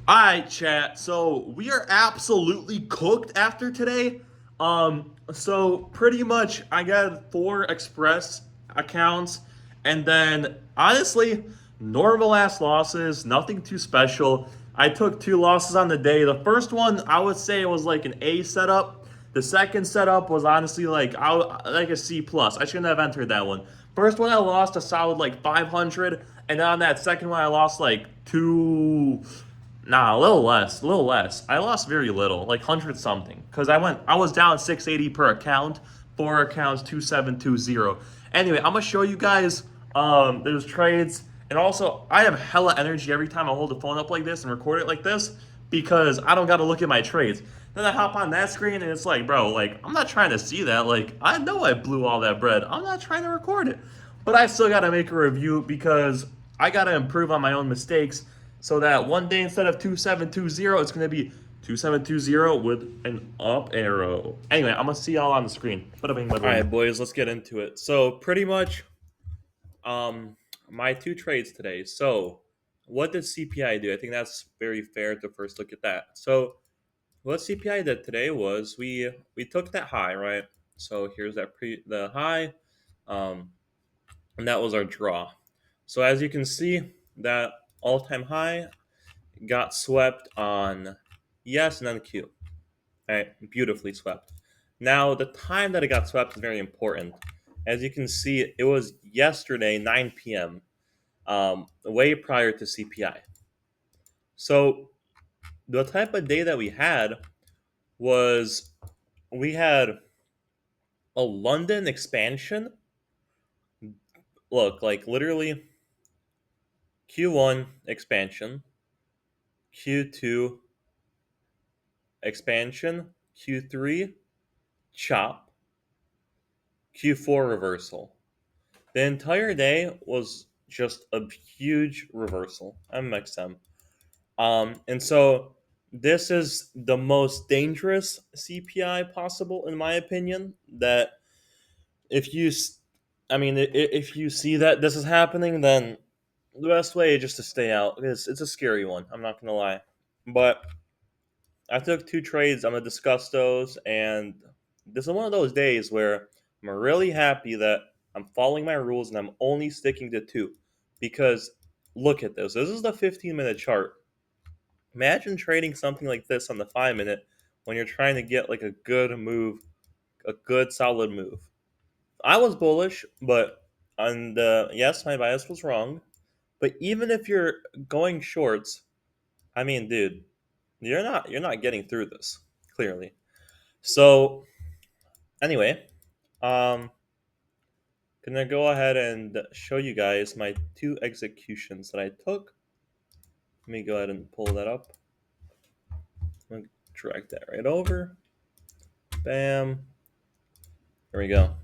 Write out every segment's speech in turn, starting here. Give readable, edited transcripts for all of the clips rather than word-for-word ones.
All right, chat. So we are absolutely cooked after today. So pretty much I got four Express accounts, and then honestly, normal ass losses, nothing too special. I took two losses on the day. The first one I would say was like an A setup. The second setup was honestly like a C plus. I shouldn't have entered that one. First one I lost a solid like 500, and then on that second one I lost like two. Nah, a little less, a little less. I lost very little, like 100 something, because I was down 680 per account, four accounts 2720. Anyway, I'm gonna show you guys those trades, and also I have hella energy every time I hold the phone up like this and record it like this because I don't gotta look at my trades. Then I hop on that screen and it's like, bro, like I'm not trying to see that. Like I know I blew all that bread. I'm not trying to record it, but I still gotta make a review because I gotta improve on my own mistakes so that one day instead of 2720, it's going to be 2720 with an up arrow. Anyway, I'm going to see y'all on the screen. Bada bing, bada All right, boom. boys, let's get into it. So, pretty much, um, my two trades today. So, what did CPI do? I think that's very fair to first look at that. So, what CPI did today was we took that high, right? So here's the high, um, and that was our draw. So as you can see, that all time high got swept on yes and then Q. All right, beautifully swept. Now, the time that it got swept is very important. As you can see, it was yesterday, 9 p.m., way prior to CPI. So, the type of day that we had was we had a London expansion. Look, like literally Q1 expansion, Q2 expansion, Q3 chop, Q4 reversal. The entire day was just a huge reversal. MXM. And so this is the most dangerous CPI possible, in my opinion. That if you, if you see that this is happening, then the best way is just to stay out. It's a scary one. I'm not gonna lie, but I took two trades. I'm gonna discuss those, and this is one of those days where I'm really happy that I'm following my rules and I'm only sticking to two. Because look at this. This is the 15-minute chart. Imagine trading something like this on the 5 minute when you're trying to get like a good move, a good solid move. I was bullish, but on the yes, my bias was wrong. But even if you're going shorts, I mean, dude, you're not getting through this clearly. So anyway, um, gonna go ahead and show you guys my two executions that I took. Let me go ahead and pull that up. I'm gonna drag that right over. Bam. There we go.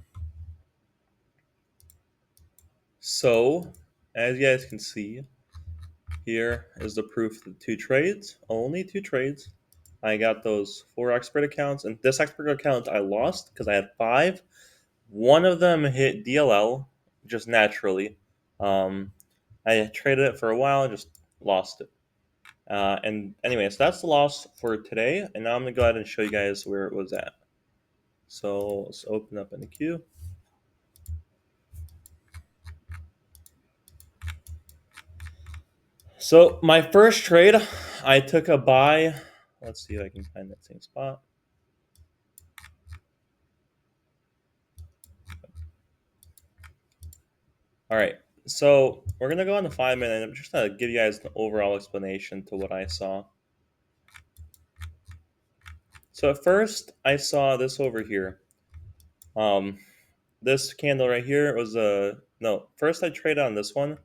So, as you guys can see, here is the proof of the two trades. Only two trades. I got those four expert accounts, and this expert account I lost because I had five. One of them hit DLL just naturally. Um, I traded it for a while and just lost it. And anyway, so that's the loss for today. And now I'm gonna go ahead and show you guys where it was at. So let's open up in the queue. So my first trade, I took a buy. Let's see if I can find that same spot. All right. So we're gonna go on the 5 minute. I'm just gonna give you guys an overall explanation to what I saw. So at first, I saw this over here. Um, this candle right here was a no. First, I traded on this one,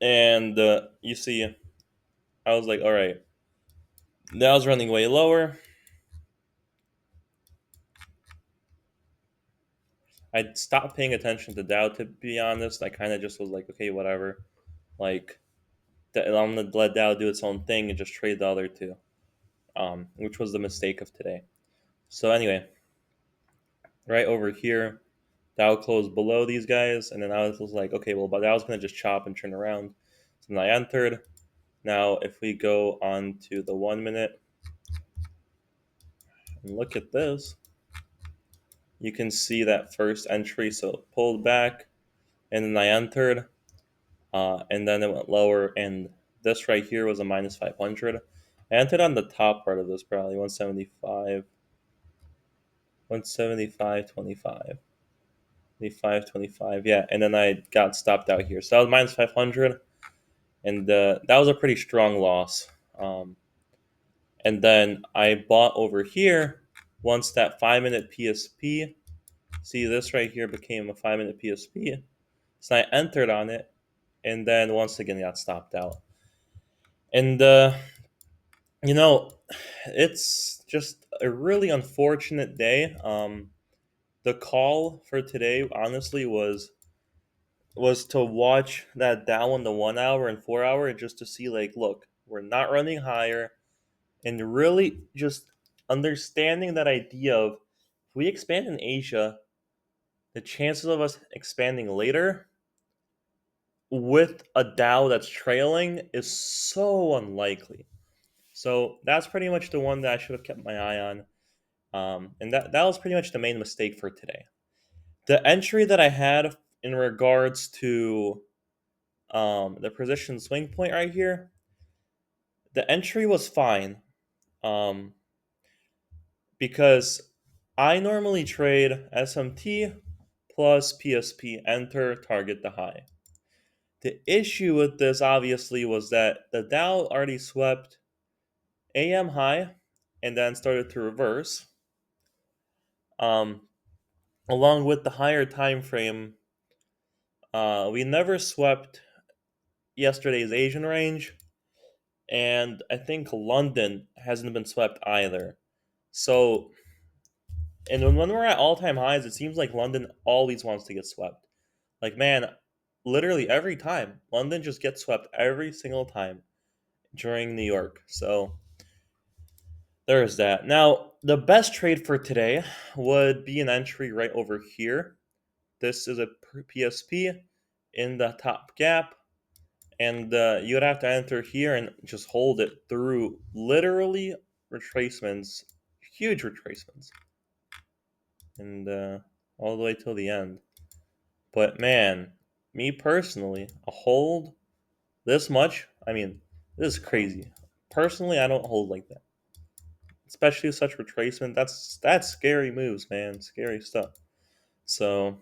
and you see, I was like, all right, that was running way lower. I stopped paying attention to Dow, to be honest. I kind of just was like, okay, whatever. Like, I'm gonna let Dow do its own thing and just trade the other two, which was the mistake of today. So anyway, right over here, Dow closed below these guys, and then I was like, okay, well, but Dow's gonna just chop and turn around. So then I entered. Now, if we go on to the 1 minute and look at this, you can see that first entry. So it pulled back, and then I entered, and then it went lower. And this right here was a minus 500. I entered on the top part of this, probably 175, 175.25. 525, yeah, and then I got stopped out here. So that was minus 500, and that was a pretty strong loss. And then I bought over here once that 5 minute PSP. See, this right here became a 5 minute PSP. So I entered on it, and then once again got stopped out. And you know, it's just a really unfortunate day. The call for today, honestly, was to watch that down in the 1 hour and 4 hour, just to see, like, look, we're not running higher, and really just understanding that idea of if we expand in Asia, the chances of us expanding later with a Dow that's trailing is so unlikely. So that's pretty much the one that I should have kept my eye on. And that was pretty much the main mistake for today. The entry that I had in regards to the position swing point right here, the entry was fine, um, because I normally trade SMT plus PSP, enter, target the high. The issue with this obviously was that the Dow already swept AM high and then started to reverse. Um, Along with the higher time frame, we never swept yesterday's Asian range, and I think London hasn't been swept either. So, and when we're at all-time highs, it seems like London always wants to get swept. Like, man, literally every time London just gets swept every single time during New York. So there's that. Now, the best trade for today would be an entry right over here. This is a PSP in the top gap, and you'd have to enter here and just hold it through literally retracements, huge retracements, and all the way till the end. But man, me personally, a hold this much, I mean, this is crazy. Personally, I don't hold like that, especially such retracement. That's scary moves, man. Scary stuff. So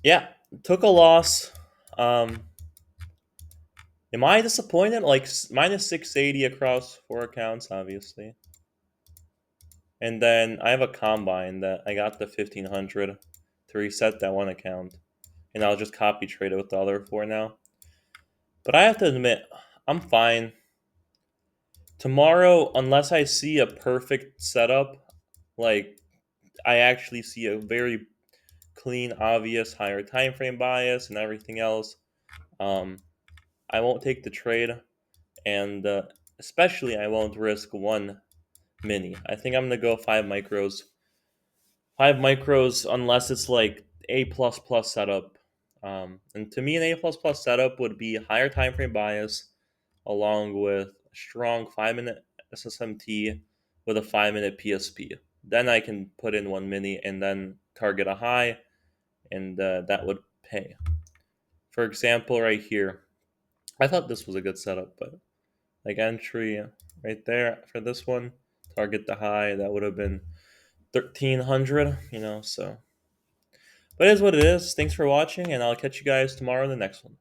yeah, took a loss. Um, am I disappointed? Like minus 680 across 4 accounts, obviously. And then I have a combine that I got the 1500 to reset that one account, and I'll just copy trade it with the other 4 now. But I have to admit, I'm fine. Tomorrow, unless I see a perfect setup, like I actually see a very clean, obvious higher time frame bias and everything else, um, I won't take the trade, and especially I won't risk one mini. I think I'm gonna go 5 micros. 5 micros, unless it's like A plus plus setup. And to me, an A plus plus setup would be higher time frame bias, along with a strong 5 minute SSMT with a 5 minute PSP. Then I can put in one mini and then target a high, and that would pay. For example, right here, I thought this was a good setup, but like entry right there for this one, target the high, that would have been 1300, so. But it is what it is. Thanks for watching, and I'll catch you guys tomorrow in the next one.